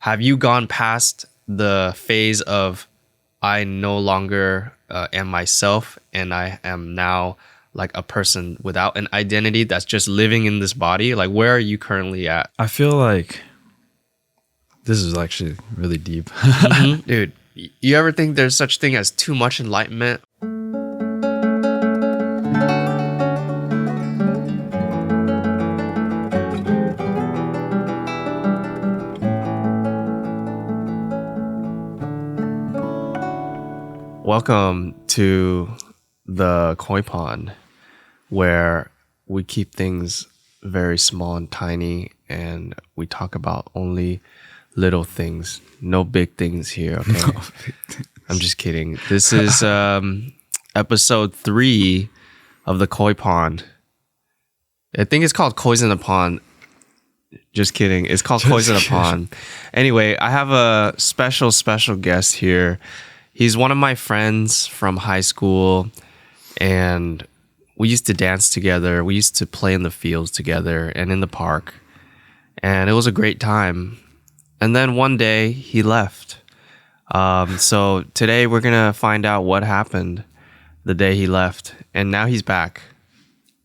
have you gone past the phase of I no longer am myself and I am now like a person without an identity that's just living in this body? Like, where are you currently at? I feel like this is actually really deep. Dude, you ever think there's such thing as too much enlightenment? Welcome to the koi pond, where we keep things very small and tiny, and we talk about only little things, no big things here. Okay, No big things. I'm just kidding. This is episode 3 of the koi pond. I think it's called Koi's in the Pond. Just kidding. It's called Koi's in the Pond. Anyway, I have a special guest here. He's one of my friends from high school, and we used to dance together. We used to play in the fields together and in the park, and it was a great time. And then one day he left. So today we're going to find out what happened the day he left, and now he's back.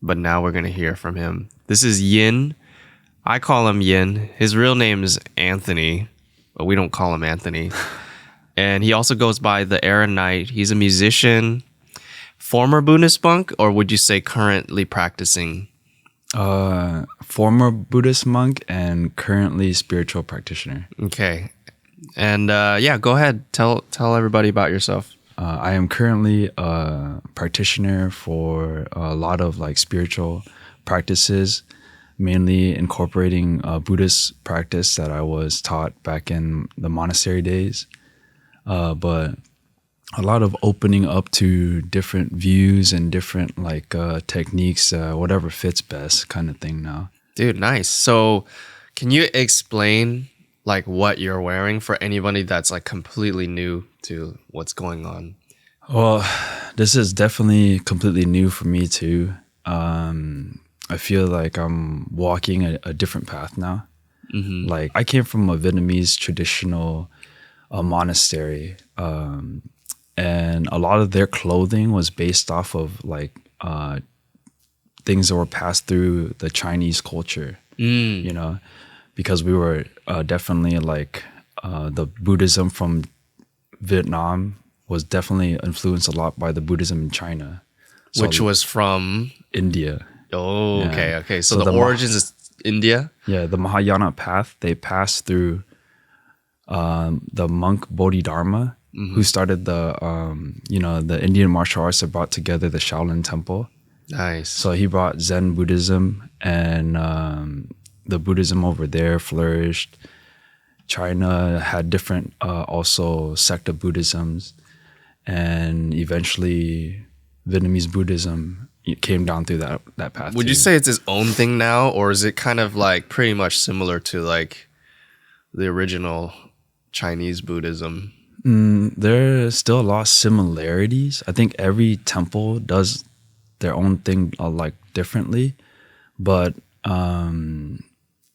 But now we're going to hear from him. This is Yin. I call him Yin. His real name is Anthony, but we don't call him Anthony. And he also goes by the Era Knight. He's a musician, former Buddhist monk, or would you say currently practicing? Former Buddhist monk and currently spiritual practitioner. Okay. And yeah, go ahead. Tell everybody about yourself. I am currently a practitioner for a lot of like spiritual practices, mainly incorporating Buddhist practice that I was taught back in the monastery days. But a lot of opening up to different views and different like techniques, whatever fits best kind of thing now. Dude, nice. So can you explain like what you're wearing for anybody that's like completely new to what's going on? Well, this is definitely completely new for me too. I feel like I'm walking a different path now. Mm-hmm. Like I came from a Vietnamese traditional monastery, and a lot of their clothing was based off of like things that were passed through the Chinese culture, you know, because we were definitely like the Buddhism from Vietnam was definitely influenced a lot by the Buddhism in China. So, which was from India. Oh, Yeah. Okay. So the origins is India? Yeah, the Mahayana path, they passed through the monk Bodhidharma, who started the the Indian martial arts that brought together the Shaolin Temple. Nice. So he brought Zen Buddhism, and the Buddhism over there flourished. China had different also sect of Buddhisms, and eventually Vietnamese Buddhism came down through that path. Would you say it's its own thing now, or is it kind of like pretty much similar to like the original Chinese Buddhism? There's still a lot of similarities. I think every temple does their own thing like differently, but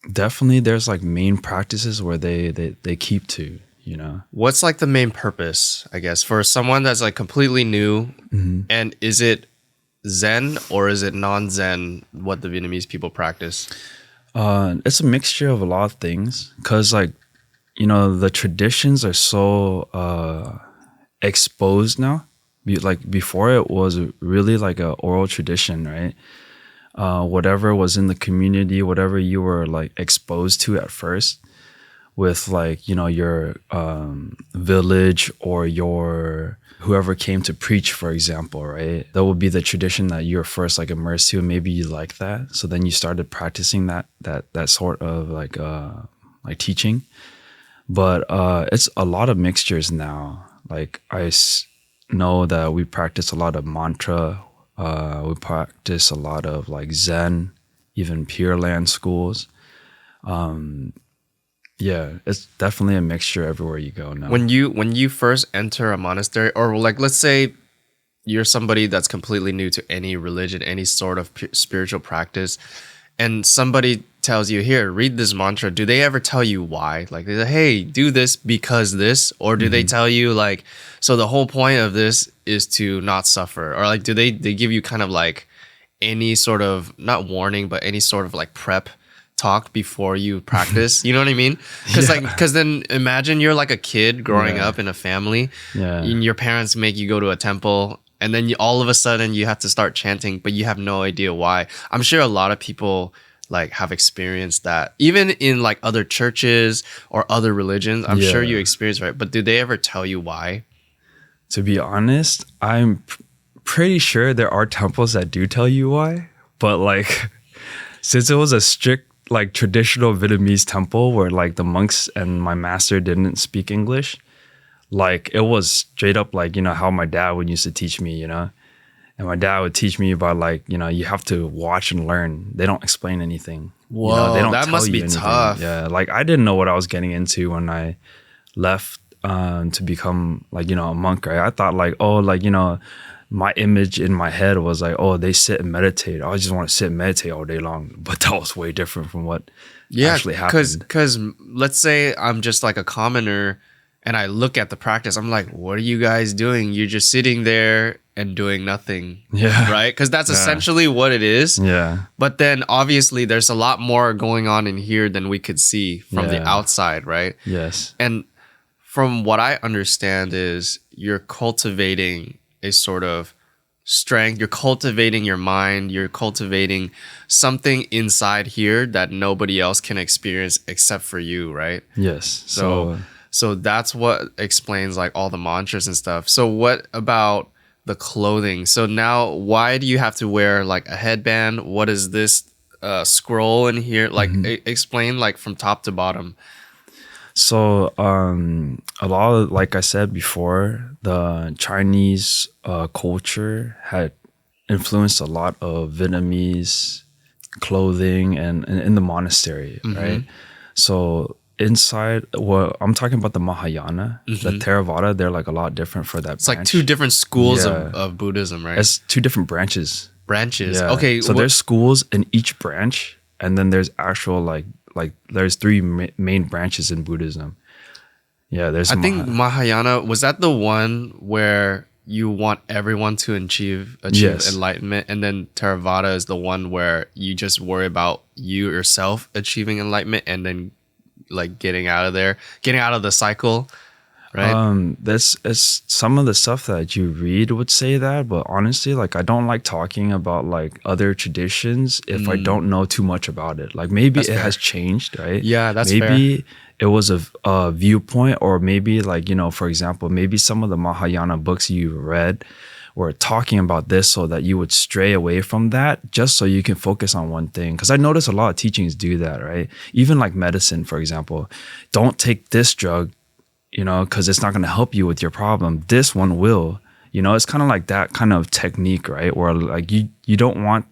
definitely there's like main practices where they keep to, you know. What's like the main purpose, I guess, for someone that's like completely new? And is it Zen or is it non-Zen what the Vietnamese people practice? It's a mixture of a lot of things, because like, you know, the traditions are so exposed now. Like before, it was really like a oral tradition, right? Whatever was in the community, whatever you were like exposed to at first, with like, you know, your village or your whoever came to preach, for example, right? That would be the tradition that you're first like immersed to, and maybe you like that, so then you started practicing that sort of like teaching. But it's a lot of mixtures now. Like I know that we practice a lot of mantra. We practice a lot of like Zen, even Pure Land schools. Yeah, it's definitely a mixture everywhere you go now. When you first enter a monastery, or like let's say you're somebody that's completely new to any religion, any sort of spiritual practice, and somebody tells you, here, read this mantra, do they ever tell you why? Like, they say, hey, do this because this, or do they tell you like, so the whole point of this is to not suffer, or like, do they give you kind of like any sort of, not warning, but any sort of like prep talk before you practice? You know what I mean? Because because then imagine you're like a kid growing up in a family, and your parents make you go to a temple, and then all of a sudden you have to start chanting, but you have no idea why. I'm sure a lot of people like have experienced that, even in like other churches or other religions. I'm sure you experience, right? But do they ever tell you why? To be honest, I'm pretty sure there are temples that do tell you why, but like since it was a strict like traditional Vietnamese temple where like the monks and my master didn't speak English, like it was straight up like, you know, how my dad would used to teach me, you know, and my dad would teach me about like, you know, you have to watch and learn. They don't explain anything. Whoa, you know, they don't that tell must you be anything. tough. Yeah, like I didn't know what I was getting into when I left to become like, you know, a monk, right? I thought like, oh, like, you know, my image in my head was like, oh, they sit and meditate. I just want to sit and meditate all day long. But that was way different from what actually happened. Because let's say I'm just like a commoner and I look at the practice. I'm like, what are you guys doing? You're just sitting there and doing nothing. Yeah. Right? Because that's essentially what it is. Yeah. But then obviously there's a lot more going on in here than we could see from the outside, right? Yes. And from what I understand is you're cultivating a sort of strength, you're cultivating your mind, you're cultivating something inside here that nobody else can experience except for you, right? Yes. So that's what explains like all the mantras and stuff. So what about the clothing? So now why do you have to wear like a headband? What is this scroll in here? Like explain like from top to bottom. So a lot of, like I said before, the Chinese culture had influenced a lot of Vietnamese clothing and in the monastery, right? So inside, well, I'm talking about the Mahayana, the Theravada, they're like a lot different for that. It's like two different schools of Buddhism, right? It's two different branches. Branches. Okay. So there's schools in each branch, and then there's actual like there's three main branches in Buddhism. Yeah, there's. I think Mahayana, was that the one where you want everyone to achieve enlightenment, and then Theravada is the one where you just worry about you yourself achieving enlightenment, and then like getting out of the cycle, right? That's some of the stuff that you read would say that, but honestly, like I don't like talking about like other traditions if I don't know too much about it. Like maybe it has changed, right? Yeah, that's maybe fair. It was a viewpoint, or maybe like, you know, for example, maybe some of the Mahayana books you read were talking about this so that you would stray away from that just so you can focus on one thing. Because I notice a lot of teachings do that, right? Even like medicine, for example, don't take this drug, you know, because it's not going to help you with your problem. This one will, you know, it's kind of like that kind of technique, right? Where like you don't want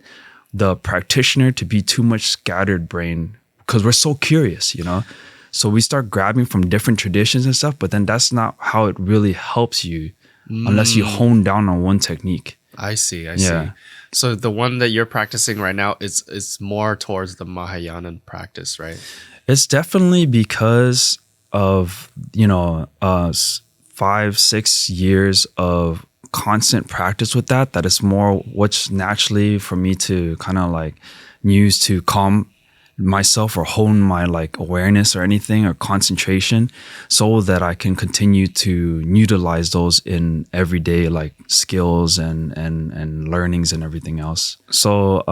the practitioner to be too much scattered brain, because we're so curious, you know? So we start grabbing from different traditions and stuff, but then that's not how it really helps you unless you hone down on one technique. I see. So the one that you're practicing right now, it's more towards the Mahayana practice, right? It's definitely because of, you know, 5-6 years of constant practice with that it's more what's naturally for me to kind of like use to calm myself or hone my like awareness or anything or concentration, so that I can continue to utilize those in everyday like skills and learnings and everything else. So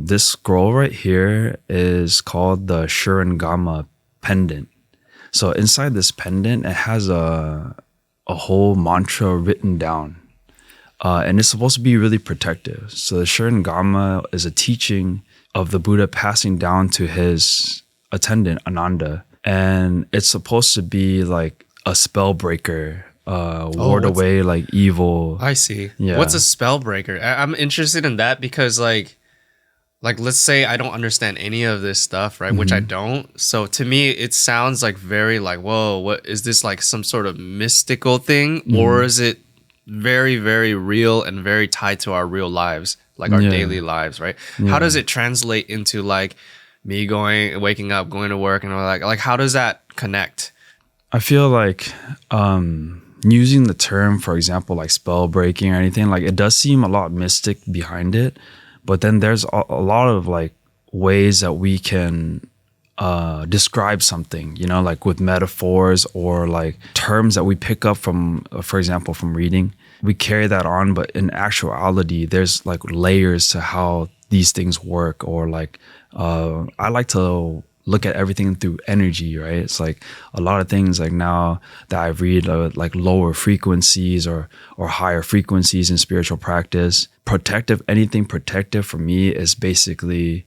this scroll right here is called the Shurangama pendant. So inside this pendant, it has a whole mantra written down. And it's supposed to be really protective. So the Shurangama is a teaching of the Buddha passing down to his attendant, Ananda. And it's supposed to be like a spell breaker, ward away like evil. I see. Yeah. What's a spell breaker? I'm interested in that because like let's say I don't understand any of this stuff, right? Which I don't. So to me, it sounds like very like, whoa, what is this, like some sort of mystical thing? Or is it very, very real and very tied to our real lives, like our daily lives, right? How does it translate into like me waking up, going to work, and all that. Like, how does that connect? I feel like using the term, for example, like spell breaking or anything, like it does seem a lot mystic behind it, but then there's a lot of like ways that we can describe something, you know, like with metaphors or like terms that we pick up from, for example, from reading. We carry that on, but in actuality, there's like layers to how these things work. Or like, I like to look at everything through energy, right? It's like a lot of things like now that I read like lower frequencies or higher frequencies in spiritual practice. Anything protective for me is basically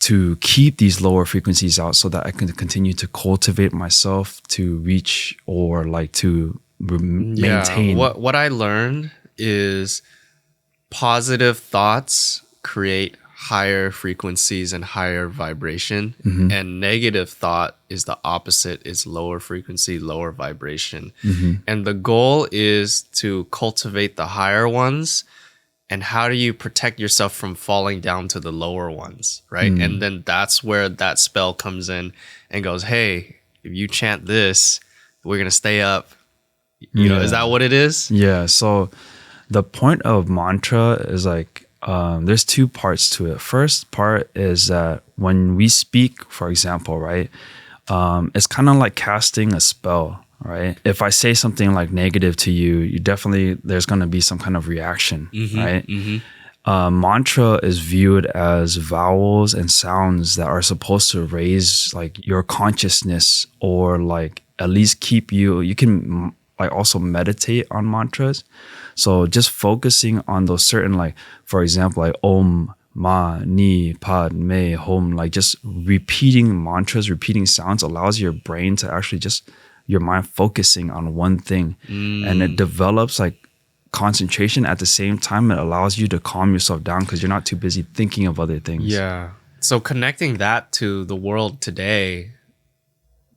to keep these lower frequencies out so that I can continue to cultivate myself to reach or like to maintain. What I learned is positive thoughts create higher frequencies and higher vibration, and negative thought is the opposite, is lower frequency, lower vibration. And the goal is to cultivate the higher ones. And how do you protect yourself from falling down to the lower ones, right? And then that's where that spell comes in and goes, hey, if you chant this, we're going to stay up. You know, is that what it is? Yeah. So the point of mantra is like, there's two parts to it. First part is that when we speak, for example, right, it's kind of like casting a spell. Right. If I say something like negative to you, there's going to be some kind of reaction. Right. Mantra is viewed as vowels and sounds that are supposed to raise like your consciousness, or like at least keep you can like also meditate on mantras. So just focusing on those certain, like, for example, like Om, Ma, Ni, Pad, Me, Hom, like just repeating mantras, repeating sounds allows your brain to actually just, your mind focusing on one thing, and it develops like concentration. At the same time, it allows you to calm yourself down because you're not too busy thinking of other things. Yeah. So connecting that to the world today,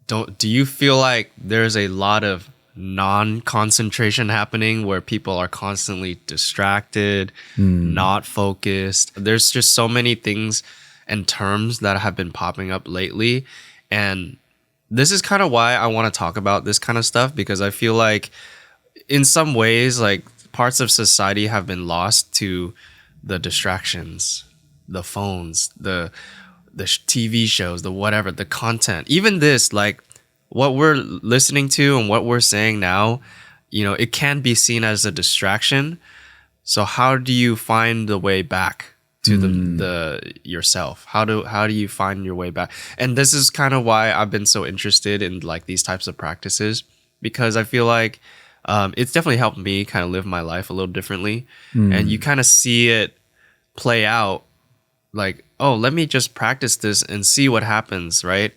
do you feel like there's a lot of non-concentration happening where people are constantly distracted, not focused? There's just so many things and terms that have been popping up lately, and this is kind of why I want to talk about this kind of stuff, because I feel like in some ways, like, parts of society have been lost to the distractions, the phones, the TV shows, the whatever, the content. Even this, like, what we're listening to and what we're saying now, you know, it can be seen as a distraction. So how do you find the way back to the yourself? How do you find your way back? And this is kind of why I've been so interested in like these types of practices, because I feel like it's definitely helped me kind of live my life a little differently. And you kind of see it play out, like, oh, let me just practice this and see what happens, right?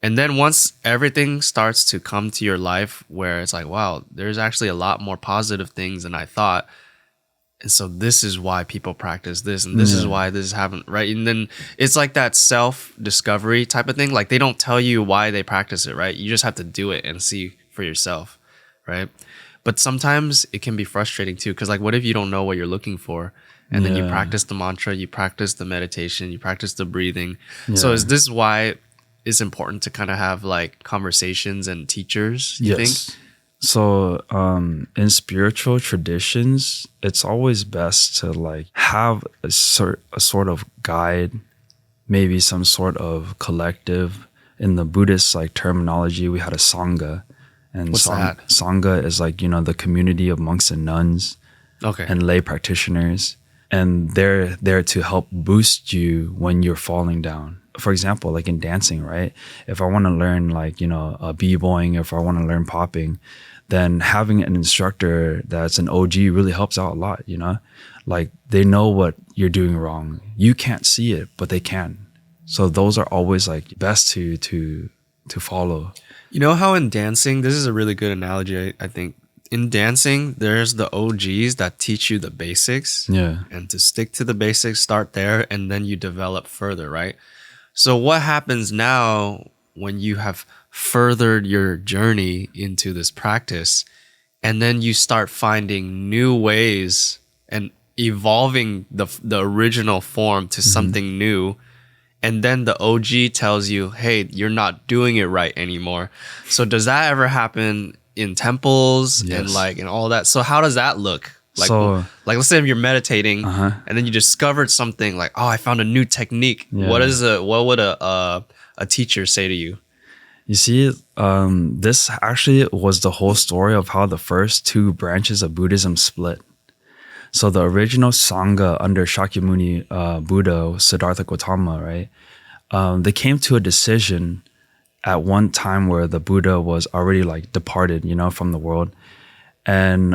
And then once everything starts to come to your life where it's like, wow, there's actually a lot more positive things than I thought. And so this is why people practice this, and this is why this is happening, right? And then it's like that self-discovery type of thing. Like, they don't tell you why they practice it, right? You just have to do it and see for yourself, right? But sometimes it can be frustrating too, because like, what if you don't know what you're looking for? And then you practice the mantra, you practice the meditation, you practice the breathing. So is this why it's important to kind of have like conversations and teachers, you think? So in spiritual traditions, it's always best to like have a sort of guide, maybe some sort of collective. In the Buddhist like terminology, we had a sangha. And what's that? Sangha is like, you know, the community of monks and nuns and lay practitioners. And they're there to help boost you when you're falling down. For example, like in dancing, right? If I want to learn like, you know, b-boying, if I want to learn popping, then having an instructor that's an OG really helps out a lot, you know? Like, they know what you're doing wrong. You can't see it, but they can. So those are always like best to follow. You know how in dancing, this is a really good analogy, I think. In dancing, there's the OGs that teach you the basics. Yeah. And to stick to the basics, start there, and then you develop further, right? So what happens now when you have furthered your journey into this practice, and then you start finding new ways and evolving the original form to something new, and then the OG tells you, hey, you're not doing it right anymore. So does that ever happen in temples and Yes. like and all that? So how does that look? Like, So- like let's say if you're meditating and then you discovered something like, oh, I found a new technique. Yeah. What would a teacher say to you? You see, this actually was the whole story of how the first two branches of Buddhism split. So the original Sangha under Shakyamuni Buddha, Siddhartha Gautama, right? They came to a decision at one time where the Buddha was already like departed, from the world. And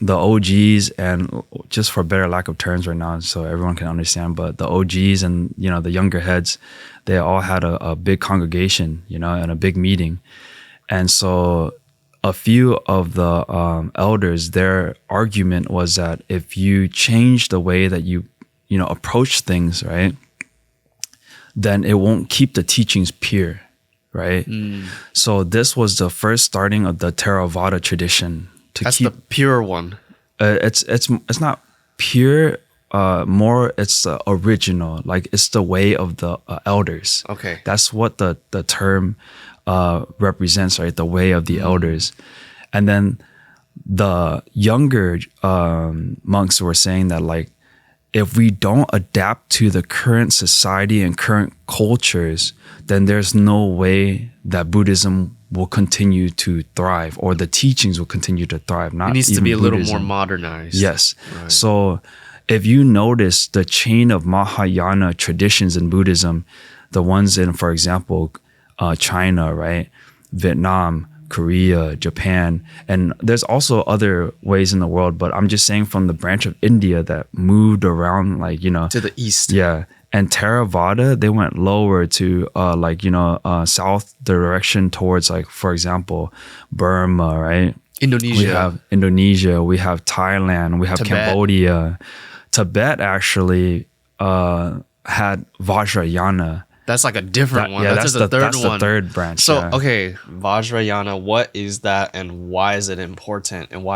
the OGs, and just for better lack of terms right now, so everyone can understand, but the OGs and, the younger heads, they all had a big congregation, and a big meeting. And so a few of the elders, their argument was that if you change the way that you approach things, right, then it won't keep the teachings pure, right? So this was the first starting of the Theravada tradition. That's the pure one. It's not pure. More, it's the original. Like it's the way of the elders. Okay. That's what the term represents, right? The way of the elders. And then the younger monks were saying that, like, if we don't adapt to the current society and current cultures, then there's no way that Buddhism will continue to thrive, or the teachings will continue to thrive. Not It needs to even be a little Buddhism. more modernized. Yes. Right. So if you notice the chain of Mahayana traditions in Buddhism, the ones in, for example, China, right? Vietnam, Korea, Japan, and there's also other ways in the world, but I'm just saying from the branch of India that moved around, like, To the east. yeah. And Theravada, they went lower to south direction towards, like, for example, Burma, right? Indonesia. We have Indonesia, we have Thailand, we have Tibet. Cambodia. Tibet actually had Vajrayana. That's like a different one. That's just the third one. the third branch. So, yeah. okay, Vajrayana, what is that and why is it important? And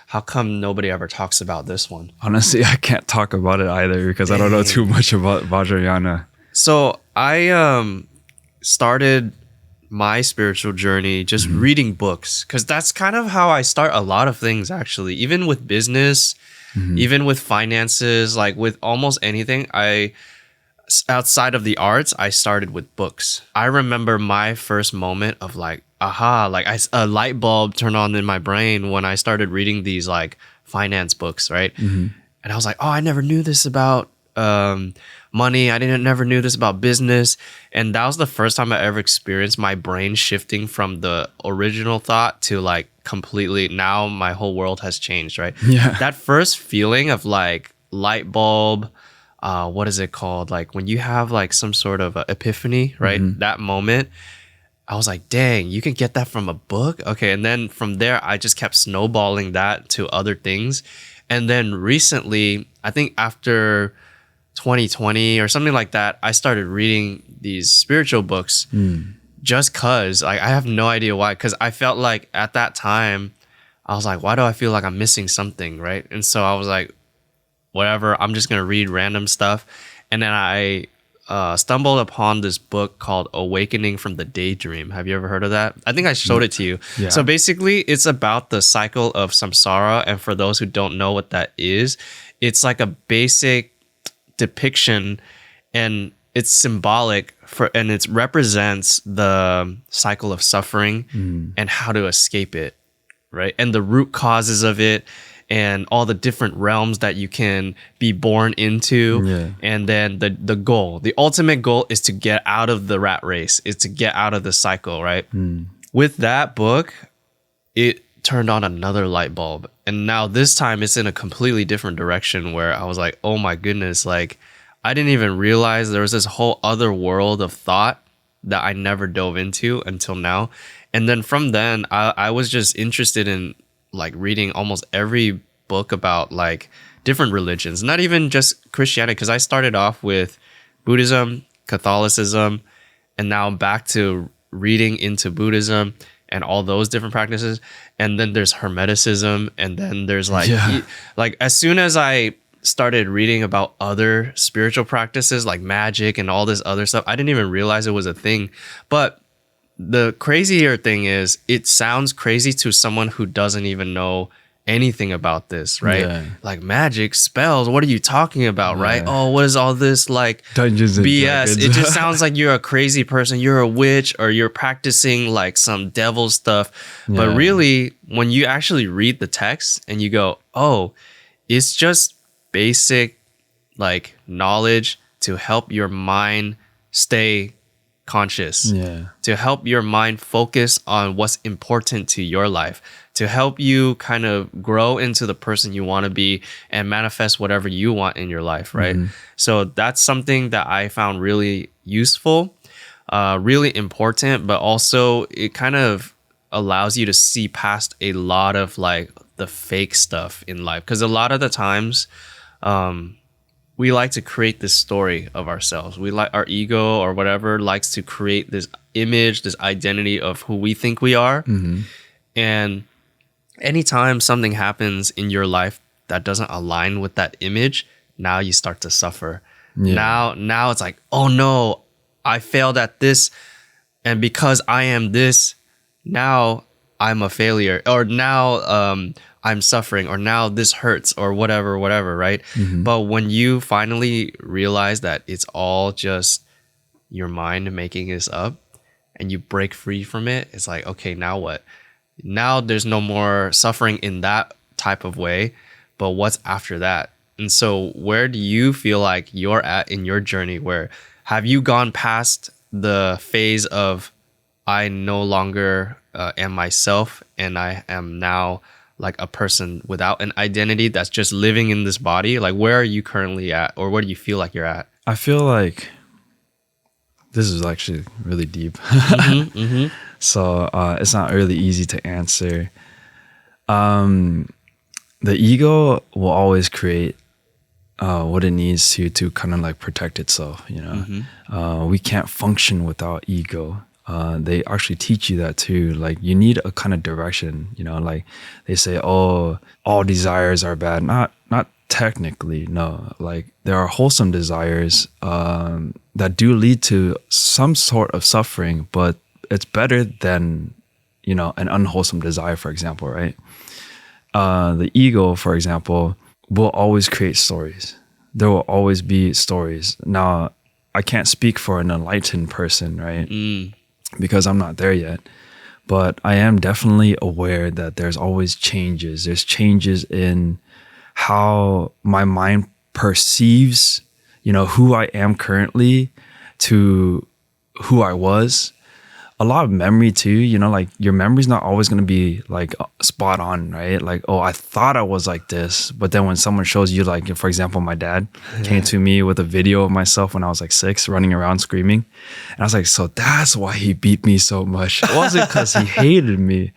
how come nobody ever talks about this one? Honestly, I can't talk about it either because I don't know too much about Vajrayana. So I started my spiritual journey just reading books, because that's kind of how I start a lot of things, actually. Even with business, even with finances, like with almost anything, outside of the arts, I started with books. I remember my first moment of like, aha, like a light bulb turned on in my brain when I started reading these like finance books, right? And I was like, oh, I never knew this about money. Never knew this about business. And that was the first time I ever experienced my brain shifting from the original thought to like completely, now my whole world has changed, right? Yeah. That first feeling of like light bulb, what is it called? Like when you have like some sort of a epiphany, right? That moment, I was like, dang, you can get that from a book? Okay. And then from there, I just kept snowballing that to other things. And then recently, I think after 2020 or something like that, I started reading these spiritual books just cause like, I have no idea why. Cause I felt like at that time, I was like, why do I feel like I'm missing something? Right. And so I was like, whatever, I'm just going to read random stuff. And then I stumbled upon this book called Awakening from the Daydream. Have you ever heard of that? I think I showed it to you. Yeah. So basically, it's about the cycle of samsara. And for those who don't know what that is, it's like a basic depiction, and it's symbolic and it represents the cycle of suffering and how to escape it, right? And the root causes of it, and all the different realms that you can be born into. Yeah. And then the goal, the ultimate goal is to get out of the rat race, is to get out of the cycle, right? With that book, it turned on another light bulb. And now this time it's in a completely different direction where I was like, oh my goodness, like I didn't even realize there was this whole other world of thought that I never dove into until now. And then from then, I was just interested in like reading almost every book about like different religions, not even just Christianity, because I started off with Buddhism, Catholicism, and now I'm back to reading into Buddhism and all those different practices. And then there's Hermeticism, and then there's like, like as soon as I started reading about other spiritual practices like magic and all this other stuff, I didn't even realize it was a thing. But the crazier thing is, it sounds crazy to someone who doesn't even know anything about this, right? Yeah. Like magic, spells, what are you talking about, right? Yeah. Oh, what is all this like Dungeons and BS? Dragons. It just sounds like you're a crazy person, you're a witch, or you're practicing like some devil stuff. But Yeah. really, when you actually read the text and you go, oh, it's just basic like knowledge to help your mind stay conscious, Yeah. to help your mind focus on what's important to your life, to help you kind of grow into the person you want to be and manifest whatever you want in your life, right? So that's something that I found really useful, really important, but also it kind of allows you to see past a lot of like the fake stuff in life. Because a lot of the times, we like to create this story of ourselves. We like our ego or whatever likes to create this image, this identity of who we think we are. And anytime something happens in your life that doesn't align with that image, now you start to suffer. Yeah. Now it's like, oh no, I failed at this. And because I am this, now I'm a failure. Or now I'm suffering, or now this hurts, or whatever, right? But when you finally realize that it's all just your mind making this up and you break free from it, it's like, okay, now what? Now there's no more suffering in that type of way, but what's after that? And so where do you feel like you're at in your journey? Where have you gone past the phase of I no longer am myself, and I am now like a person without an identity that's just living in this body? Like, where are you currently at, or where do you feel like you're at? I feel like this is actually really deep. So it's not really easy to answer. The ego will always create what it needs to kind of like protect itself, you know. We can't function without ego. They actually teach you that too. Like, you need a kind of direction, you know, like they say, oh, all desires are bad. Not technically, no. Like, there are wholesome desires that do lead to some sort of suffering, but it's better than, you know, an unwholesome desire, for example, right? The ego, for example, will always create stories. There will always be stories. Now, I can't speak for an enlightened person, right? Because I'm not there yet. But I am definitely aware that there's always changes. There's changes in how my mind perceives, you know, who I am currently to who I was. A lot of memory too, you know, like your memory's not always going to be like spot on, right? Like, oh, I thought I was like this. But then when someone shows you, like, for example, my dad came to me with a video of myself when I was like 6, running around screaming. And I was like, so that's why he beat me so much. It wasn't because he hated me.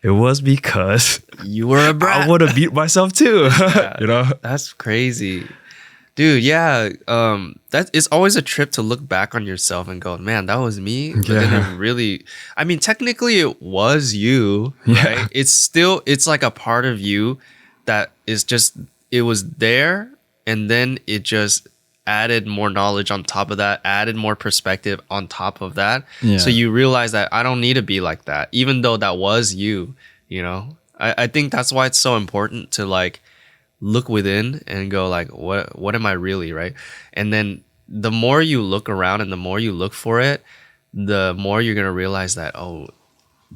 It was because You were a brat. I would have beat myself too. You know? That's crazy. Dude, yeah. That it's always a trip to look back on yourself and go, man, that was me. But then it really, I mean, technically it was you, right? It's like a part of you that is just, it was there, and then it just added more knowledge on top of that, added more perspective on top of that. Yeah. So you realize that I don't need to be like that, even though that was you, you know? I think that's why it's so important to like look within and go like, what am I really, right? And then the more you look around and the more you look for it, the more you're gonna realize that, oh,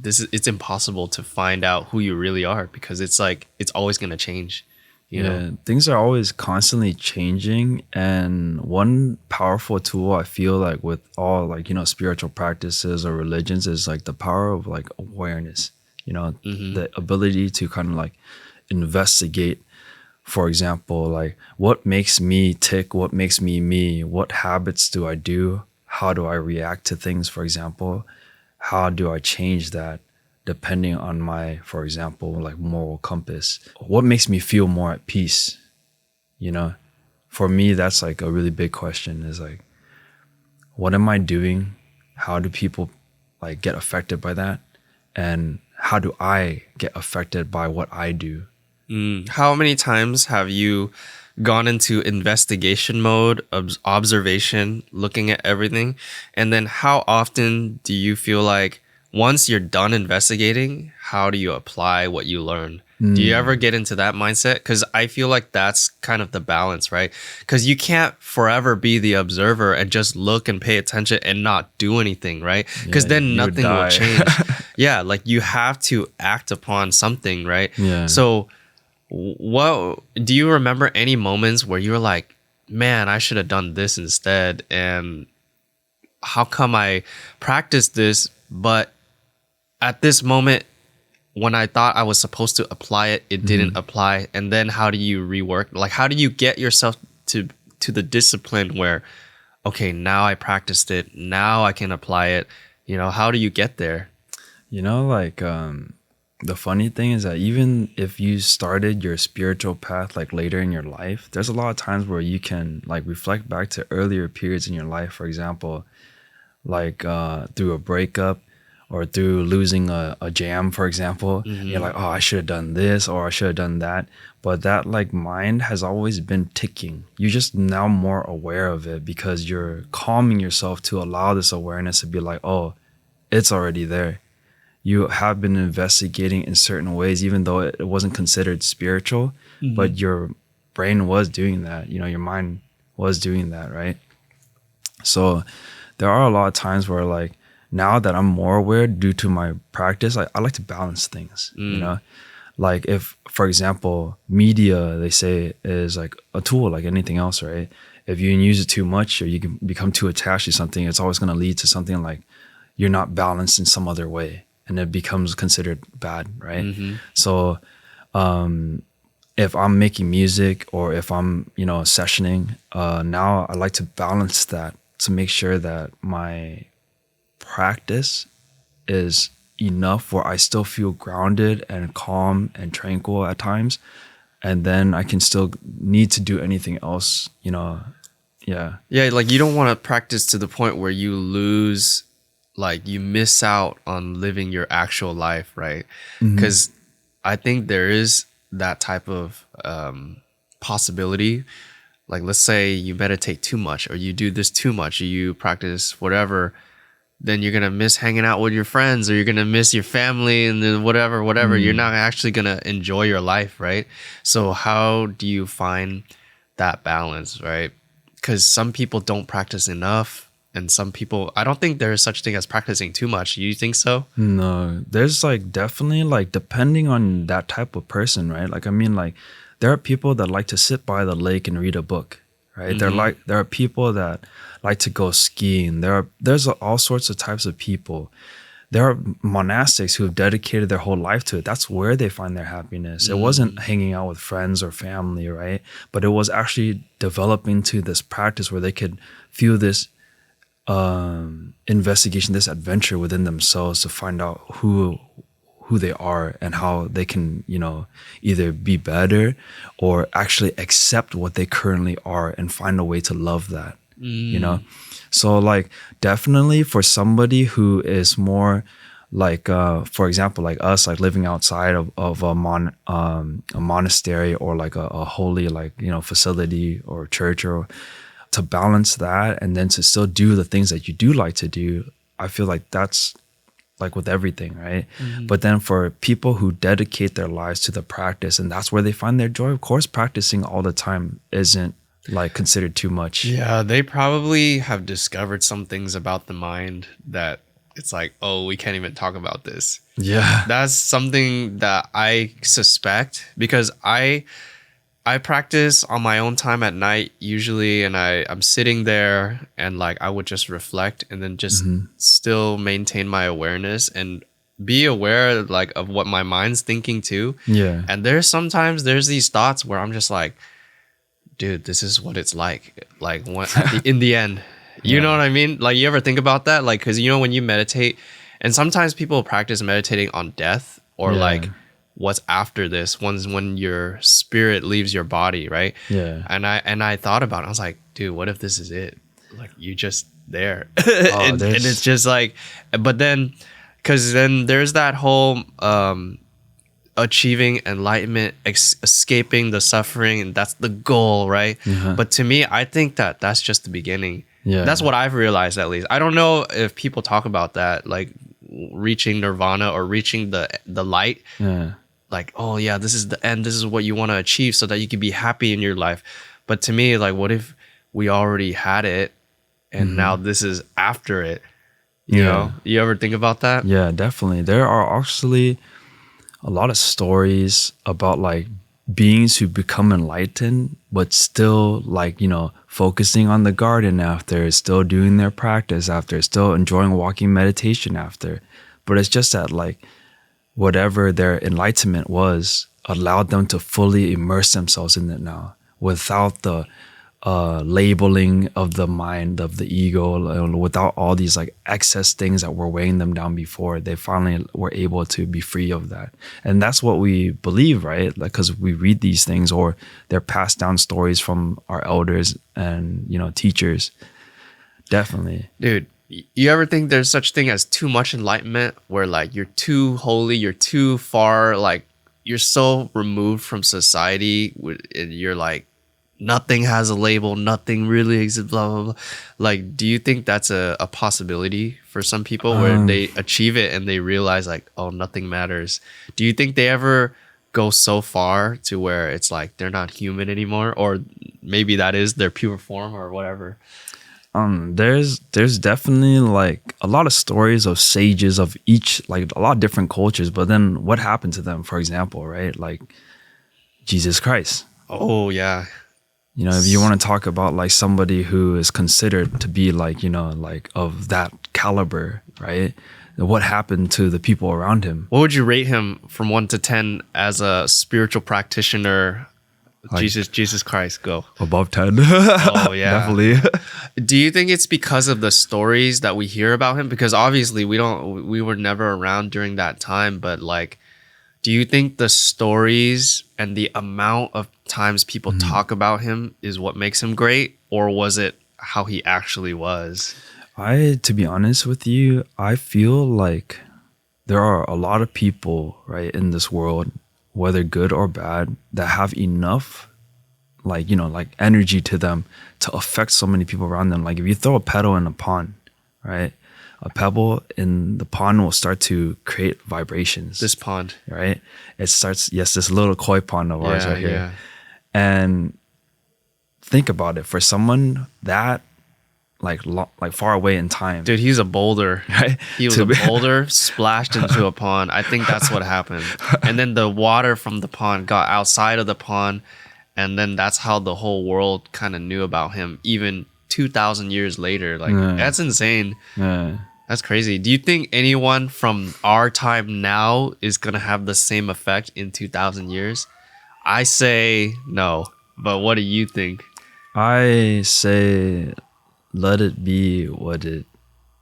it's impossible to find out who you really are, because it's like it's always gonna change. You know? Things are always constantly changing, and one powerful tool I feel like with all, like, you know, spiritual practices or religions is like the power of like awareness, you know, the ability to kind of like investigate. For example, like, what makes me tick? What makes me me? What habits do I do? How do I react to things, for example? How do I change that depending on my, for example, like moral compass? What makes me feel more at peace? You know, for me, that's like a really big question, is like, what am I doing? How do people like get affected by that? And how do I get affected by what I do? How many times have you gone into investigation mode, observation, looking at everything? And then how often do you feel like once you're done investigating, how do you apply what you learn? Do you ever get into that mindset? Because I feel like that's kind of the balance, right? Because you can't forever be the observer and just look and pay attention and not do anything, right? Because then nothing will change. Yeah, like you have to act upon something, right? Yeah. So what do you remember any moments where you were like, man, I should have done this instead, and how come I practiced this, but at this moment when I thought I was supposed to apply it, it didn't apply? And then how do you rework? Like, how do you get yourself to the discipline where, okay, now I practiced it, now I can apply it? You know, how do you get there? You know, like the funny thing is that even if you started your spiritual path like later in your life, there's a lot of times where you can like reflect back to earlier periods in your life. For example, like through a breakup or through losing a jam, for example. You're like, oh, I should have done this or I should have done that. But that like mind has always been ticking. You're just now more aware of it because you're calming yourself to allow this awareness to be like, oh, it's already there. You have been investigating in certain ways, even though it wasn't considered spiritual, but your brain was doing that. You know, your mind was doing that, right? So there are a lot of times where like, now that I'm more aware due to my practice, I like to balance things, you know? Like if, for example, media, they say is like a tool like anything else, right? If you use it too much or you can become too attached to something, it's always going to lead to something like you're not balanced in some other way and it becomes considered bad, right? So if I'm making music or if I'm, you know, sessioning, now I like to balance that to make sure that my practice is enough where I still feel grounded and calm and tranquil at times, and then I can still need to do anything else, you know. Yeah, like you don't want to practice to the point where you lose, like you miss out on living your actual life, right? Because I think there is that type of possibility. Like let's say you meditate too much or you do this too much or you practice whatever, then you're going to miss hanging out with your friends or you're going to miss your family and then whatever. You're not actually going to enjoy your life, right? So how do you find that balance, right? Because some people don't practice enough and some people, I don't think there is such thing as practicing too much. You think so? No, there's like definitely like depending on that type of person, right? Like, I mean, like there are people that like to sit by the lake and read a book, right? There are people that like to go skiing. There's all sorts of types of people. There are monastics who have dedicated their whole life to it. That's where they find their happiness. It wasn't hanging out with friends or family, right? But it was actually developing to this practice where they could feel this investigation, this adventure within themselves to find out who they are and how they can, you know, either be better or actually accept what they currently are and find a way to love that, you know? So like definitely for somebody who is more like, for example, like us, like living outside of a monastery or like a holy, like, you know, facility or church, or to balance that and then to still do the things that you do like to do, I feel like that's like with everything, right? But then for people who dedicate their lives to the practice and that's where they find their joy, of course, practicing all the time isn't like considered too much. Yeah, they probably have discovered some things about the mind that it's like, oh, we can't even talk about this. Yeah. That's something that I suspect because I practice on my own time at night usually, and I'm sitting there and like I would just reflect and then just still maintain my awareness and be aware like of what my mind's thinking too. Yeah. And there's these thoughts where I'm just like, dude, this is what it's like when, in the end. You know what I mean? Like, you ever think about that? Like, because, you know, when you meditate, and sometimes people practice meditating on death or like what's after this, when your spirit leaves your body, right? Yeah. And I thought about it. I was like, dude, what if this is it? Like, you just there. Oh, and it's just like, but then, because then there's that whole achieving enlightenment, escaping the suffering, and that's the goal, right? But to me, I think that that's just the beginning. Yeah. That's what I've realized, at least. I don't know if people talk about that, like reaching nirvana or reaching the light. Yeah. Like, oh yeah, this is the end. This is what you want to achieve so that you can be happy in your life. But to me, like, what if we already had it and now this is after it? You know? You ever think about that? Yeah, definitely. There are actually a lot of stories about like beings who become enlightened, but still like, you know, focusing on the garden after, still doing their practice after, still enjoying walking meditation after. But it's just that like whatever their enlightenment was allowed them to fully immerse themselves in it now without the labeling of the mind, of the ego, without all these like excess things that were weighing them down before. They finally were able to be free of that. And that's what we believe, right? Like, because we read these things or they're passed down stories from our elders and, you know, teachers. Definitely. Dude, you ever think there's such thing as too much enlightenment, where like you're too holy, you're too far, like you're so removed from society, and you're like, nothing has a label, nothing really exists, blah, blah, blah. Like, do you think that's a possibility for some people where they achieve it and they realize like, oh, nothing matters? Do you think they ever go so far to where it's like they're not human anymore? Or maybe that is their pure form or whatever? There's definitely like a lot of stories of sages of each, like a lot of different cultures, but then what happened to them, for example, right? Like Jesus Christ. Oh, yeah. You know, if you want to talk about like somebody who is considered to be like, you know, like of that caliber, right? What happened to the people around him? What would you rate him from 1 to 10 as a spiritual practitioner? Like, Jesus Christ, go. Above 10. Oh, yeah. Definitely. Do you think it's because of the stories that we hear about him? Because obviously we were never around during that time, but like, do you think the stories and the amount of times people talk about him is what makes him great? Or was it how he actually was? To be honest with you, I feel like there are a lot of people, right, in this world, whether good or bad, that have enough, like, you know, like energy to them to affect so many people around them. Like if you throw a pebble in a pond, right? A pebble in the pond will start to create vibrations. This pond. Right? It starts, this little koi pond of ours right here. Yeah. And think about it. For someone that like far away in time. Dude, he's a boulder. Right? He was a boulder splashed into a pond. I think that's what happened. And then the water from the pond got outside of the pond. And then that's how the whole world kind of knew about him, even 2,000 years later. Like, that's insane. Yeah. That's crazy. Do you think anyone from our time now is going to have the same effect in 2,000 years? I say no. But what do you think? I say let it be what it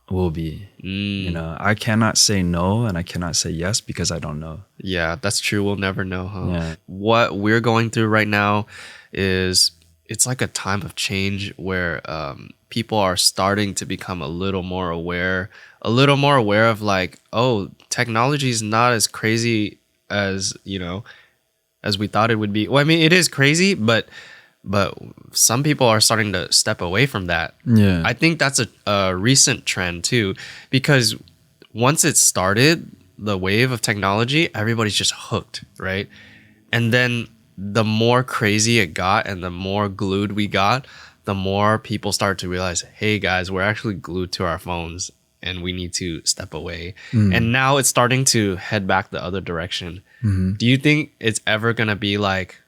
will be. You know, I cannot say no and I cannot say yes because I don't know. Yeah, that's true. We'll never know, huh? Yeah. What we're going through right now is, it's like a time of change where people are starting to become a little more aware of like, oh, technology is not as crazy as, you know, as we thought it would be. Well, I mean, it is crazy, but some people are starting to step away from that. Yeah. I think that's a recent trend too, because once it started, the wave of technology, everybody's just hooked, right? And then the more crazy it got and the more glued we got, the more people start to realize, hey guys, we're actually glued to our phones and we need to step away. And now it's starting to head back the other direction. Do you think it's ever going to be like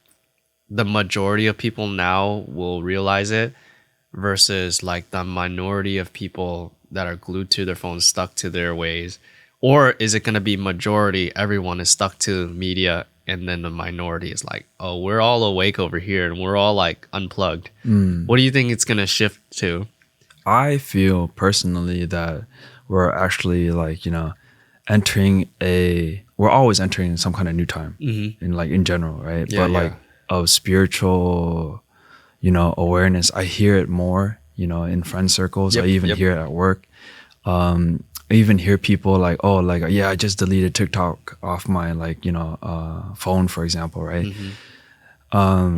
the majority of people now will realize it versus like the minority of people that are glued to their phones, stuck to their ways? Or is it going to be majority, everyone is stuck to media, and then the minority is like, oh, we're all awake over here and we're all like unplugged? What do you think it's going to shift to? I feel personally that we're actually like, you know, we're always entering some kind of new time in like in general, right? Yeah, but like of spiritual, you know, awareness, I hear it more, you know, in friend circles. I even hear it at work. I even hear people like, oh, like, yeah, I just deleted TikTok off my like, phone, for example, right?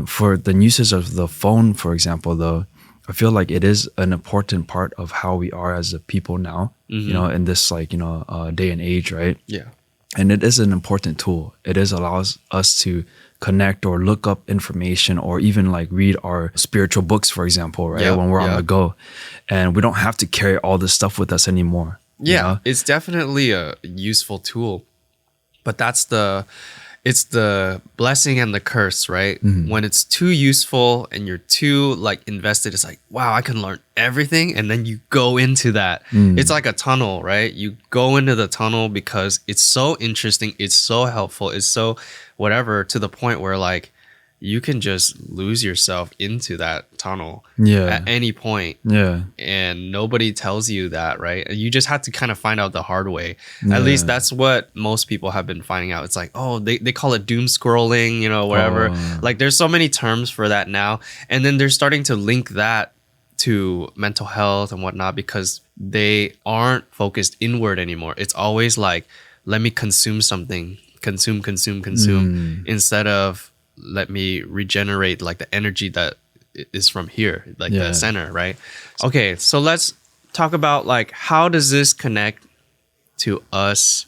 For the usage of the phone, for example, though, I feel like it is an important part of how we are as a people now, in this like, day and age, right? Yeah. And it is an important tool. It is allows us to connect or look up information or even like read our spiritual books, for example, right? Yeah, When we're on yeah. the go. And we don't have to carry all this stuff with us anymore. you Yeah, know? it's definitely a useful tool, but it's the blessing and the curse, right? When it's too useful and you're too like invested, it's like, wow, I can learn everything. And then you go into that. It's like a tunnel, right? You go into the tunnel because it's so interesting. It's so helpful. It's so whatever, to the point where like you can just lose yourself into that tunnel Yeah. at any point. Yeah. And nobody tells you that, right? And you just have to kind of find out the hard way. Yeah. At least that's what most people have been finding out. It's like, oh, they call it doom scrolling, whatever. Oh. Like there's so many terms for that now. And then they're starting to link that to mental health and whatnot because they aren't focused inward anymore. It's always like, let me consume something, consume, instead of let me regenerate like the energy that is from here, like the center, right? Okay, so let's talk about like how does this connect to us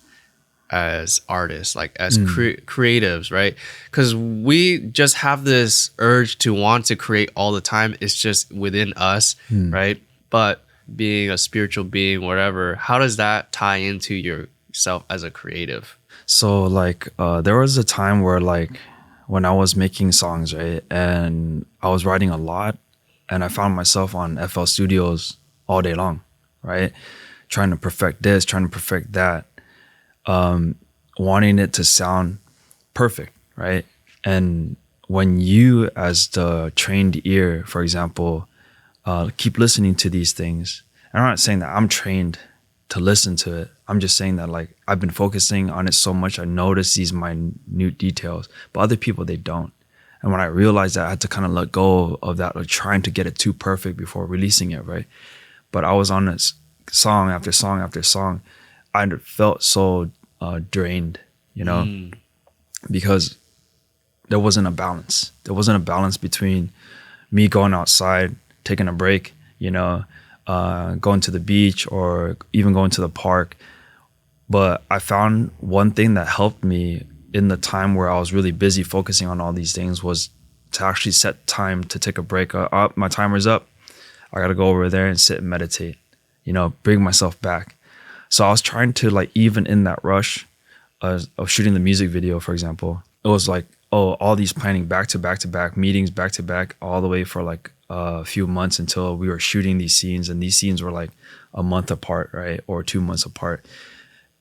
as artists, like as creatives, right? Because we just have this urge to want to create all the time. It's just within us, right? But being a spiritual being, whatever, how does that tie into yourself as a creative? So like there was a time where like when I was making songs, right, and I was writing a lot, and I found myself on FL Studios all day long, right, trying to perfect this, trying to perfect that, wanting it to sound perfect, right? And when you, as the trained ear, for example, keep listening to these things, and I'm not saying that I'm trained to listen to it. I'm just saying that like I've been focusing on it so much, I notice these minute details, but other people, they don't. And when I realized that, I had to kind of let go of that, like trying to get it too perfect before releasing it, right? But I was on this song after song after song. I felt so drained, because there wasn't a balance. There wasn't a balance between me going outside, taking a break, going to the beach or even going to the park. But I found one thing that helped me in the time where I was really busy focusing on all these things was to actually set time to take a break. My timer's up. I got to go over there and sit and meditate, bring myself back. So I was trying to like, even in that rush of shooting the music video, for example, it was like, all these planning back to back to back, meetings back to back, all the way for like a few months until we were shooting these scenes. And these scenes were like a month apart, right? Or 2 months apart.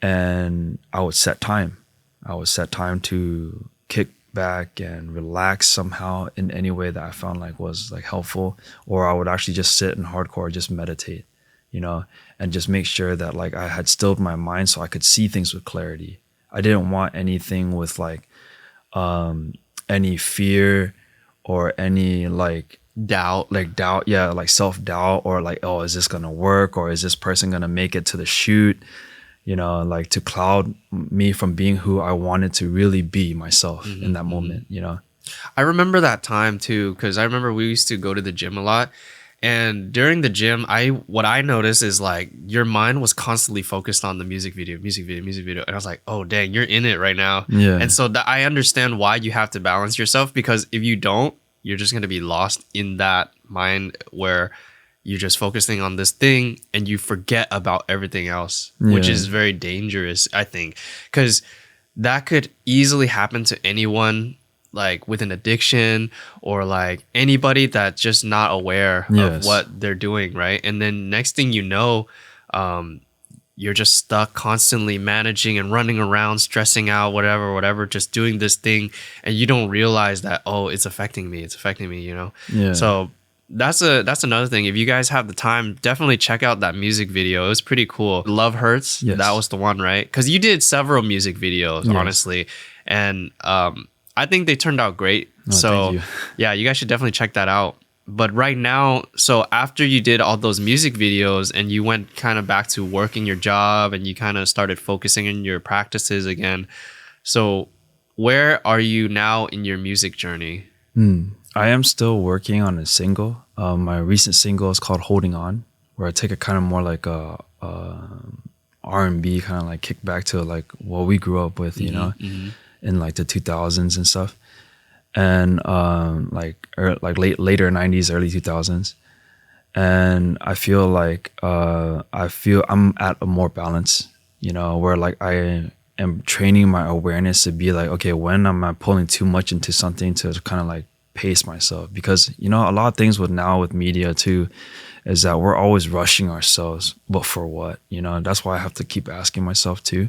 And I would set time. I would set time to kick back and relax somehow in any way that I found like was like helpful. Or I would actually just sit and hardcore, just meditate, and just make sure that like I had stilled my mind so I could see things with clarity. I didn't want anything with like any fear or any like doubt, like self-doubt, or like, oh, is this gonna work, or is this person gonna make it to the shoot, like to cloud me from being who I wanted to really be myself in that moment. I remember that time too, because I remember we used to go to the gym a lot. And during the gym, what I noticed is like your mind was constantly focused on the music video. And I was like, oh, dang, you're in it right now. Yeah. And so I understand why you have to balance yourself, because if you don't, you're just going to be lost in that mind where you're just focusing on this thing and you forget about everything else, which is very dangerous, I think, because that could easily happen to anyone, like with an addiction or like anybody that's just not aware of what they're doing, right? And then next thing you know, you're just stuck constantly managing and running around, stressing out, whatever, just doing this thing, and you don't realize that, oh, it's affecting me, Yeah. So that's another thing. If you guys have the time, definitely check out that music video. It was pretty cool. Love Hurts. Yes. That was the one, right? Because you did several music videos, honestly, and I think they turned out great. Oh, thank you. Yeah, you guys should definitely check that out. but right now, so after you did all those music videos and you went kind of back to working your job and you kind of started focusing on your practices again, so where are you now in your music journey? I am still working on a single. My recent single is called Holding On, where I take a kind of more like a R&B kind of like kick back to like what we grew up with, you know, in like the 2000s and stuff. And later 90s, early 2000s. And I feel like I'm at a more balance, you know, where like I am training my awareness to be like, okay, when am I pulling too much into something to kind of like pace myself? Because, you know, a lot of things with media too is that we're always rushing ourselves, but for what? You know, that's why I have to keep asking myself too,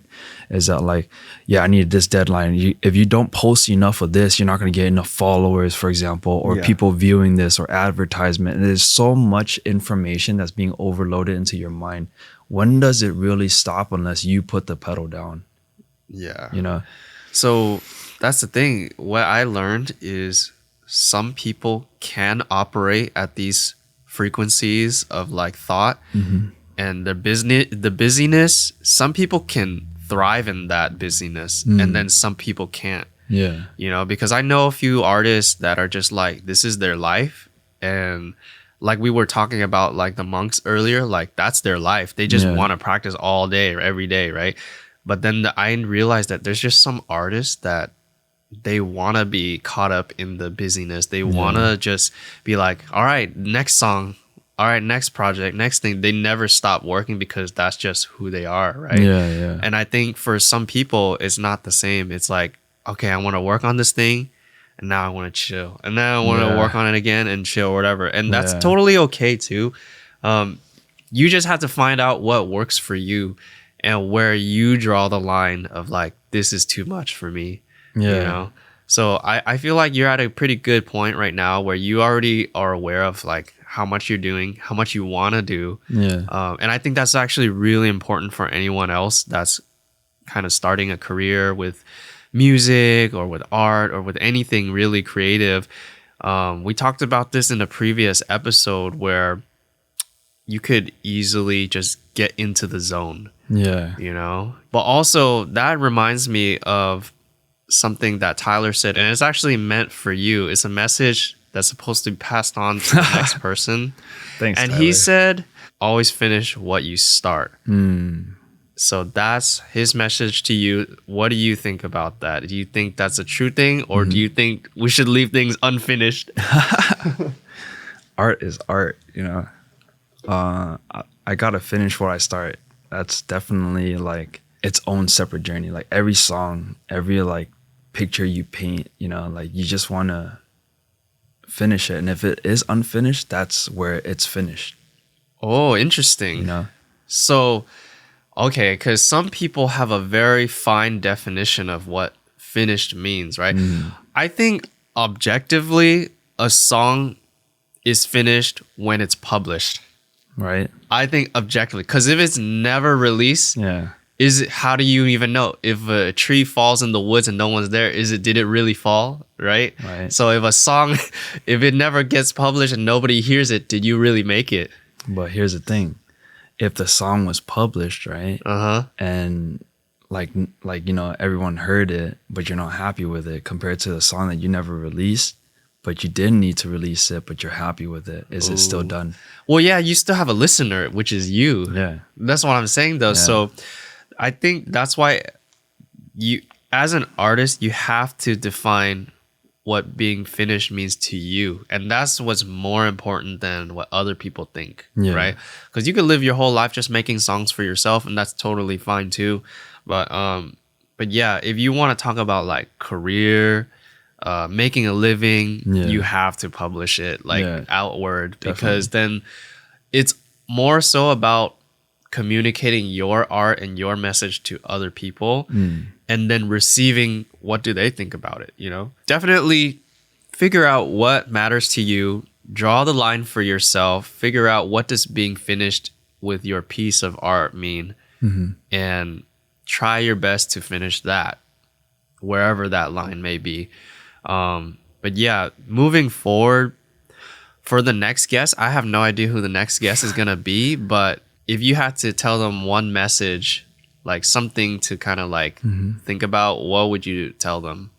is that like, yeah, I need this deadline. If you don't post enough of this, you're not going to get enough followers, for example, or people viewing this or advertisement. And there's so much information that's being overloaded into your mind. When does it really stop unless you put the pedal down? Yeah. You know? So that's the thing. What I learned is some people can operate at these frequencies of like thought and the busyness. Some people can thrive in that busyness and then some people can't. Yeah. You know, because I know a few artists that are just like, this is their life. And like we were talking about like the monks earlier, like that's their life. They just want to practice all day or every day, right? But then I realized that there's just some artists that they want to be caught up in the busyness. They want to just be like, all right, next song, all right, next project, next thing. They never stop working because that's just who they are, right? Yeah. And I think for some people, it's not the same. It's like, okay, I want to work on this thing and now I want to chill. And then I want to work on it again and chill or whatever. And that's totally okay too. You just have to find out what works for you and where you draw the line of like, this is too much for me. You know, so I feel like you're at a pretty good point right now where you already are aware of like how much you're doing, how much you want to do. And I think that's actually really important for anyone else that's kind of starting a career with music or with art or with anything really creative. We talked about this in a previous episode where you could easily just get into the zone. You know, but also that reminds me of something that Tyler said, and it's actually meant for you. It's a message that's supposed to be passed on to the next person. Thanks, and Tyler. He said, always finish what you start. So that's his message to you. What do you think about that? Do you think that's a true thing, or do you think we should leave things unfinished? Art is art, you know. I gotta finish what I start. That's definitely like its own separate journey. Like every song, every like picture you paint, you know, like you just want to finish it. And if it is unfinished, that's where it's finished. Oh, interesting. You know? So, okay, because some people have a very fine definition of what finished means, right? I think objectively, a song is finished when it's published. Right. I think objectively, because if it's never released, how do you even know if a tree falls in the woods and no one's there? Did it really fall? Right. So if a song, if it never gets published and nobody hears it, did you really make it? But here's the thing: if the song was published, right, and like you know everyone heard it, but you're not happy with it, compared to the song that you never released, but you didn't need to release it, but you're happy with it, is it still done? Well, yeah, you still have a listener, which is you. Yeah, that's what I'm saying though. So I think that's why you, as an artist, you have to define what being finished means to you. And that's what's more important than what other people think, right? Because you could live your whole life just making songs for yourself, and that's totally fine too. But yeah, if you want to talk about like career, making a living, you have to publish it like outward, because then it's more so about communicating your art and your message to other people and then receiving what do they think about it, you know? Definitely figure out what matters to you, draw the line for yourself, figure out what does being finished with your piece of art mean, and try your best to finish that wherever that line may be. But yeah, moving forward, For the next guest, I have no idea who the next guest is going to be, but if you had to tell them one message, like something to kind of like think about, what would you tell them?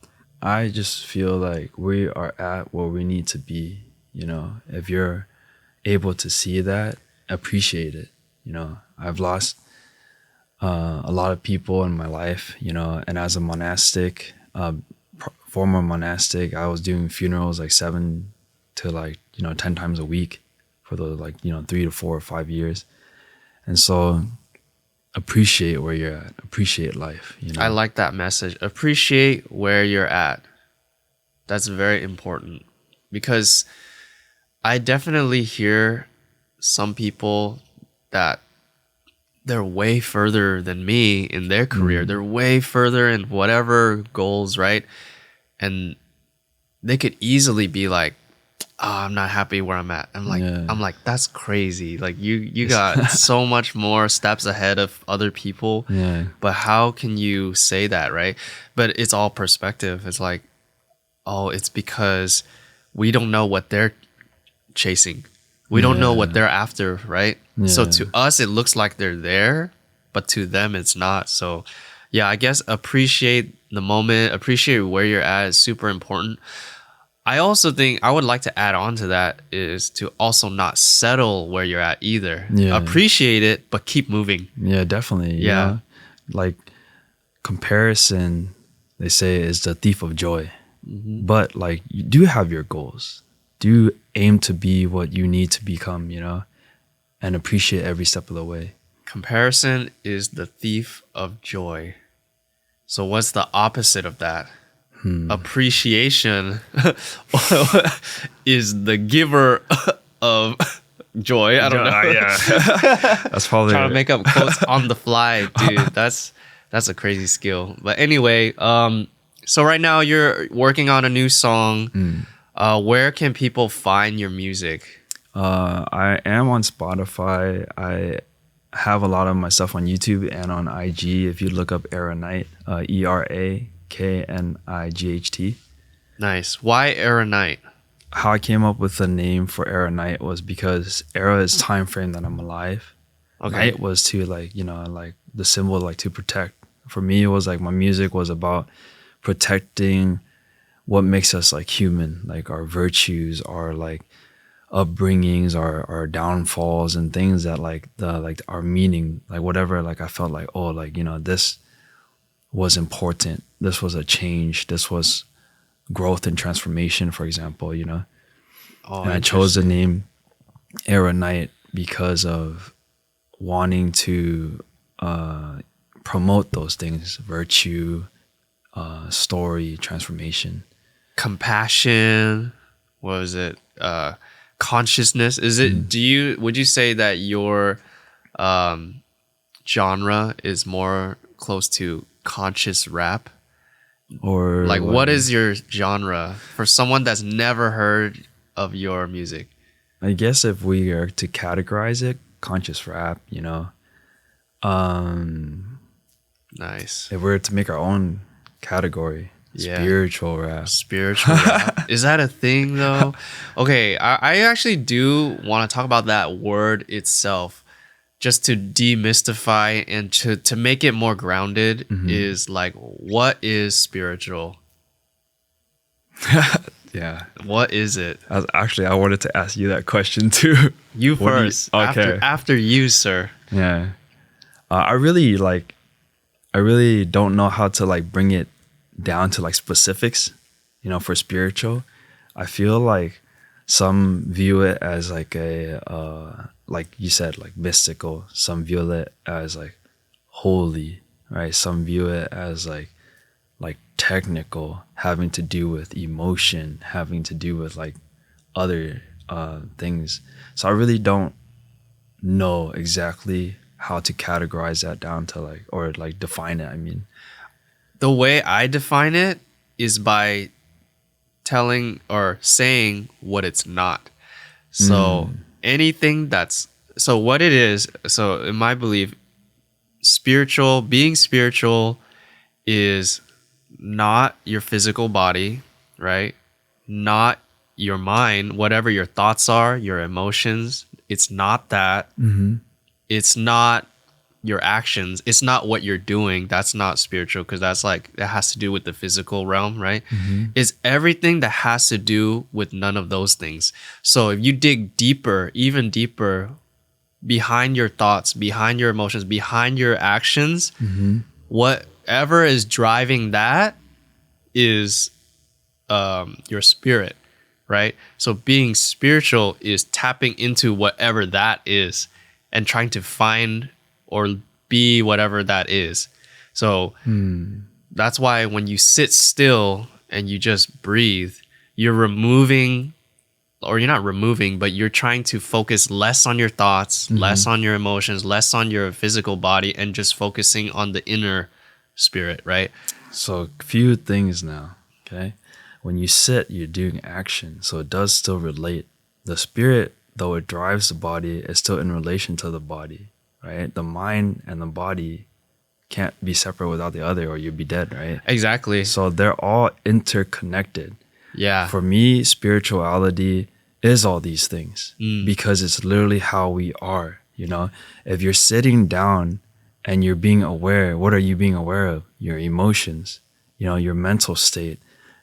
I just feel like we are at where we need to be. You know, if you're able to see that, appreciate it. You know, I've lost a lot of people in my life, you know, and as a monastic, former monastic, I was doing funerals like 7 to like, 10 times a week for the like, 3 to 4 or 5 years. And so appreciate where you're at, appreciate life. You know? I like that message. Appreciate where you're at. That's very important because I definitely hear some people that they're way further than me in their career. They're way further in whatever goals, right? And they could easily be like, "Oh, I'm not happy where I'm at." I'm like, that's crazy. Like you got so much more steps ahead of other people. Yeah. But how can you say that, right? But it's all perspective. It's like, oh, it's because we don't know what they're chasing. We don't know what they're after, right? Yeah. So to us, it looks like they're there, but to them, it's not. So yeah, I guess appreciate the moment, appreciate where you're at is super important. I also think I would like to add on to that is to also not settle where you're at either. Yeah. Appreciate it, but keep moving. Yeah, definitely. You know? Like comparison, they say, is the thief of joy. But like you do have your goals. Do aim to be what you need to become, and appreciate every step of the way. Comparison is the thief of joy. So what's the opposite of that? Appreciation is the giver of joy. I don't know. Yeah. That's probably Trying to make up quotes on the fly, dude. That's a crazy skill. But anyway, so right now you're working on a new song. Where can people find your music? I am on Spotify. I have a lot of my stuff on YouTube and on IG. If you look up Era Knight, ERAKNIGHT. Nice. Why Era Knight? How I came up with the name for Era Knight was because Era is time frame that I'm alive. Okay. Knight was to like the symbol like to protect. For me, it was like my music was about protecting what makes us like human, like our virtues, our like upbringings, our downfalls, and things that like our meaning, like whatever. Like I felt like, oh, like this was important. This was a change. This was growth and transformation, for example. Oh, and I chose the name Era Knight because of wanting to promote those things: virtue, story, transformation. Compassion, what was it, consciousness, is it would you say that your genre is more close to conscious rap, or like what is your genre for someone that's never heard of your music? I guess if we are to categorize it, conscious rap, Nice. if we're to make our own category, spiritual rap. Spiritual rap. Is that a thing though? Okay, I actually do want to talk about that word itself, just to demystify and to make it more grounded. Is like, what is spiritual? Yeah. What is it? I wanted to ask you that question too. You What do you- first. okay. After you, sir. Yeah. I really don't know how to like bring it down to like specifics, for spiritual. I feel like some view it as like a, like you said, like mystical. Some view it as like holy, right? Some view it as like technical, having to do with emotion, having to do with like other things. So I really don't know exactly how to categorize that down to like, or like define it. I mean, The way I define it is by telling or saying what it's not. So anything so what it is, so in my belief, being spiritual is not your physical body, right? Not your mind, whatever your thoughts are, your emotions, it's not that. It's not your actions. It's not what you're doing. That's not spiritual, because that's like, it has to do with the physical realm, right? It's everything that has to do with none of those things. So if you dig deeper, even deeper, behind your thoughts, behind your emotions, behind your actions, whatever is driving that is your spirit, right? So being spiritual is tapping into whatever that is and trying to find or be whatever that is. So that's why when you sit still and you just breathe, you're removing, or you're not removing, but you're trying to focus less on your thoughts, less on your emotions, less on your physical body, and just focusing on the inner spirit, right? So a few things now, okay? When you sit, you're doing action, so it does still relate. The spirit, though it drives the body, is still in relation to the body, right? The mind and the body can't be separate without the other, or you'd be dead, right? Exactly. So they're all interconnected. Yeah. For me, spirituality is all these things because it's literally how we are, you know? If you're sitting down and you're being aware, what are you being aware of? Your emotions, you know, your mental state,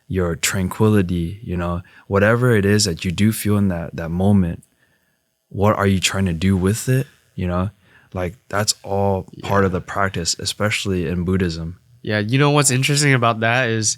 your tranquility, you know, whatever it is that you do feel in that moment, what are you trying to do with it? You know, like that's all part of the practice, especially in Buddhism. Yeah. You know what's interesting about that is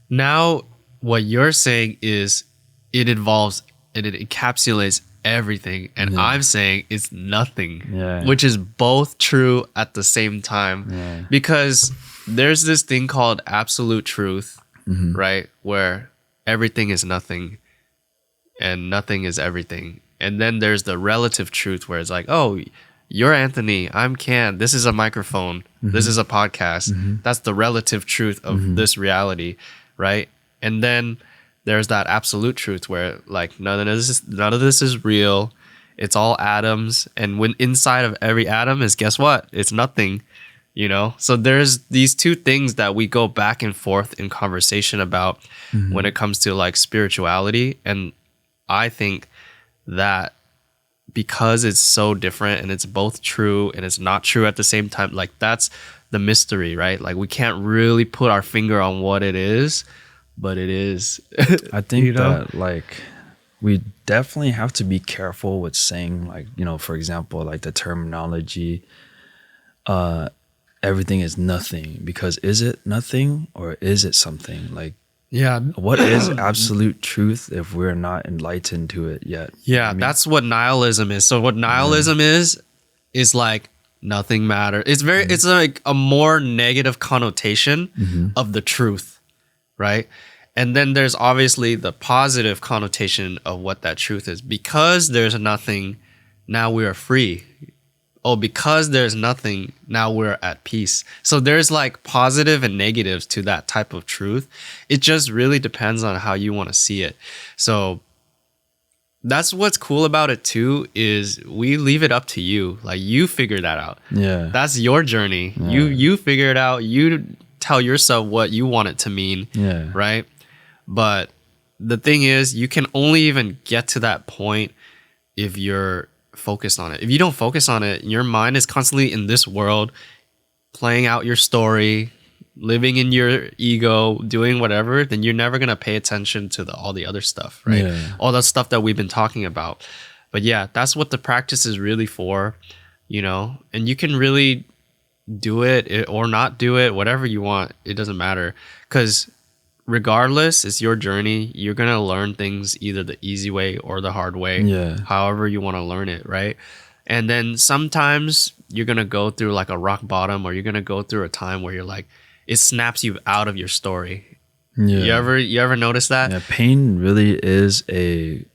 now what you're saying is it involves and it encapsulates everything. And I'm saying it's nothing, which is both true at the same time. Because there's this thing called absolute truth, right? Where everything is nothing and nothing is everything. And then there's the relative truth where it's like, oh, you're Anthony, I'm Can, this is a microphone, this is a podcast. That's the relative truth of this reality, right? And then there's that absolute truth where like none of this is real. It's all atoms, and when inside of every atom is, guess what? It's nothing, you know? So there's these two things that we go back and forth in conversation about when it comes to like spirituality. And I think that because it's so different and it's both true and it's not true at the same time, like that's the mystery, right? Like we can't really put our finger on what it is, but it is. I think you know? That like we definitely have to be careful with saying like, you know, for example, like the terminology, everything is nothing, because is it nothing or is it something? Like, yeah, what is absolute truth if we're not enlightened to it yet? Yeah, I mean, that's what nihilism is. So what nihilism is like nothing matters. It's very it's like a more negative connotation of the truth, right? And then there's obviously the positive connotation of what that truth is. Because there's nothing, now we are free. Oh, because there's nothing, now we're at peace. So there's like positive and negatives to that type of truth. It just really depends on how you want to see it. So that's what's cool about it too, is we leave it up to you. Like you figure that out. Yeah. That's your journey. Yeah. You figure it out. You tell yourself what you want it to mean. Yeah. Right? But the thing is, you can only even get to that point if you're focused on it. If you don't focus on it, your mind is constantly in this world, playing out your story, living in your ego, doing whatever, then you're never going to pay attention to all the other stuff, right? Yeah. All that stuff that we've been talking about. But yeah, that's what the practice is really for, you know, and you can really do it or not do it, whatever you want. It doesn't matter, because regardless, it's your journey. You're going to learn things either the easy way or the hard way, however you want to learn it, right? And then sometimes you're going to go through like a rock bottom, or you're going to go through a time where you're like, it snaps you out of your story. You ever notice that? Yeah, pain really is a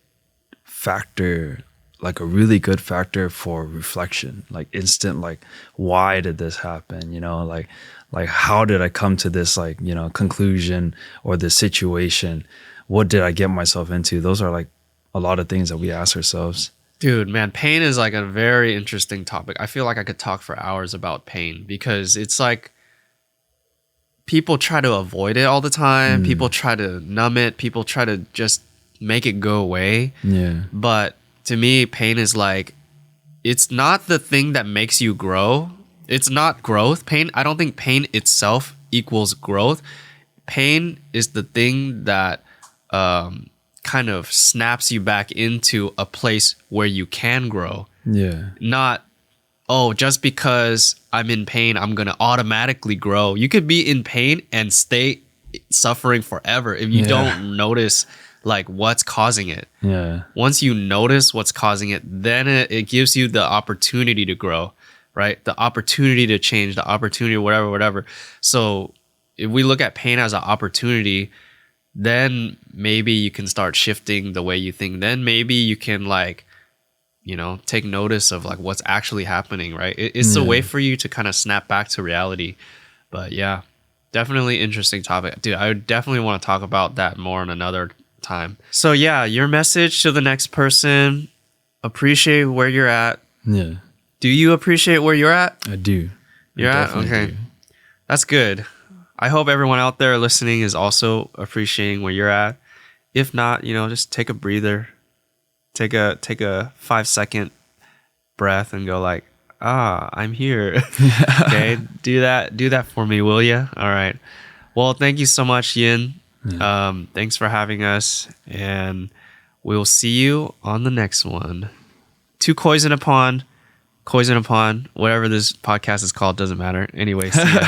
factor, like a really good factor for reflection, like instant, like, why did this happen? You know, like how did I come to this, like, you know, conclusion or this situation? What did I get myself into? Those are like a lot of things that we ask ourselves. Dude, man, pain is like a very interesting topic. I feel like I could talk for hours about pain, because it's like people try to avoid it all the time. People try to numb it. People try to just make it go away. Yeah. But to me, pain is like, it's not the thing that makes you grow. It's not growth. Pain, I don't think pain itself equals growth. Pain is the thing that kind of snaps you back into a place where you can grow. Yeah. Not, oh, just because I'm in pain, I'm going to automatically grow. You could be in pain and stay suffering forever if you don't notice like what's causing it. Yeah. Once you notice what's causing it, then it gives you the opportunity to grow, right? The opportunity to change, the opportunity, whatever. So if we look at pain as an opportunity, then maybe you can start shifting the way you think. Then maybe you can like, you know, take notice of like what's actually happening, right? It's a way for you to kind of snap back to reality. But yeah, definitely interesting topic. Dude, I would definitely want to talk about that more in another time. So yeah, your message to the next person, appreciate where you're at. Yeah. Do you appreciate where you're at? I do. You're at? definitely Okay. do. That's good. I hope everyone out there listening is also appreciating where you're at. If not, you know, just take a breather. Take a 5-second breath and go like, I'm here. Okay, do that for me, will you? All right. Well, thank you so much, Yin. Thanks for having us, and we'll see you on the next one. 2 kois in a pond, whatever this podcast is called, doesn't matter. Anyway, see ya.